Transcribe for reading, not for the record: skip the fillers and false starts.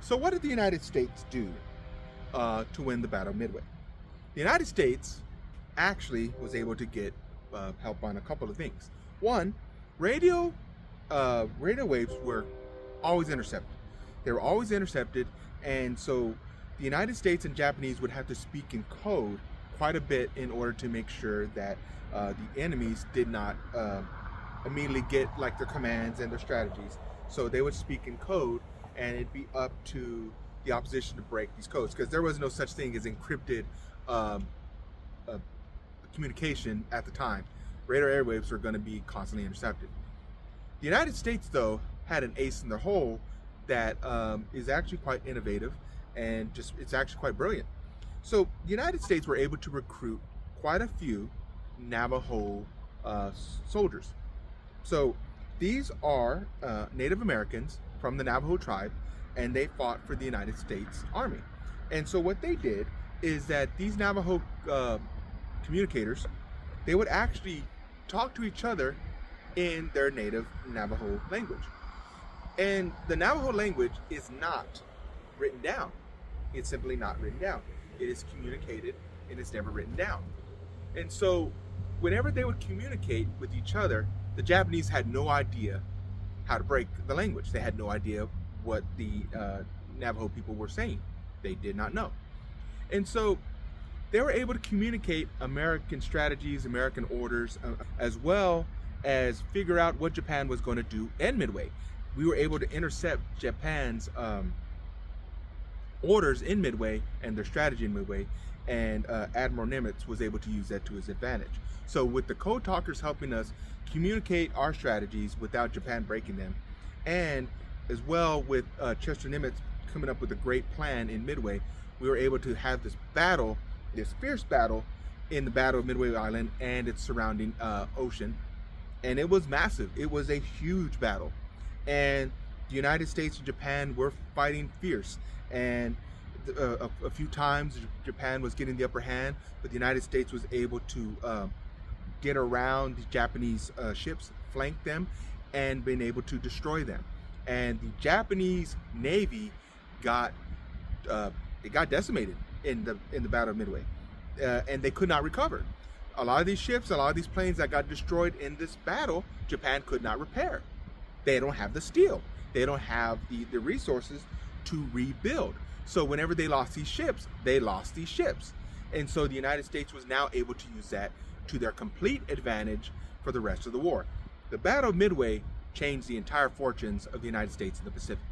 So what did the United States do to win the Battle of Midway? The United States actually was able to get help on a couple of things. One, radio radio waves were always intercepted. They were always intercepted, and so the United States and Japanese would have to speak in code quite a bit in order to make sure that the enemies did not immediately get like their commands and their strategies. So they would speak in code, and it'd be up to the opposition to break these codes, because there was no such thing as encrypted communication at the time. Radar airwaves were going to be constantly intercepted. The United States, though, had an ace in their hole that is actually quite innovative, and it's actually quite brilliant. So the United States were able to recruit quite a few Navajo soldiers. So these are Native Americans from the Navajo tribe, and they fought for the United States Army. And so what they did is that these Navajo communicators, they would actually talk to each other in their native Navajo language. And the Navajo language is not written down. It's simply not written down. It is communicated, and it's never written down. And so whenever they would communicate with each other, the Japanese had no idea how to break the language. They had no idea what the Navajo people were saying. They did not know. And so they were able to communicate American strategies, American orders, as well as figure out what Japan was going to do in Midway. We were able to intercept Japan's orders in Midway and their strategy in Midway, and Admiral Nimitz was able to use that to his advantage. So with the code talkers helping us communicate our strategies without Japan breaking them, and as well with Chester Nimitz coming up with a great plan in Midway, we were able to have this battle, this fierce battle in the Battle of Midway Island and its surrounding ocean. And it was massive. It was a huge battle. And the United States and Japan were fighting fierce. And a few times Japan was getting the upper hand, but the United States was able to get around the Japanese ships, flank them, and been able to destroy them. And the Japanese Navy got decimated in the Battle of Midway, and they could not recover. A lot of these ships, a lot of these planes that got destroyed in this battle, Japan could not repair. They don't have the steel. They don't have the resources to rebuild. So whenever they lost these ships, they lost these ships. And so the United States was now able to use that to their complete advantage for the rest of the war. The Battle of Midway changed the entire fortunes of the United States in the Pacific.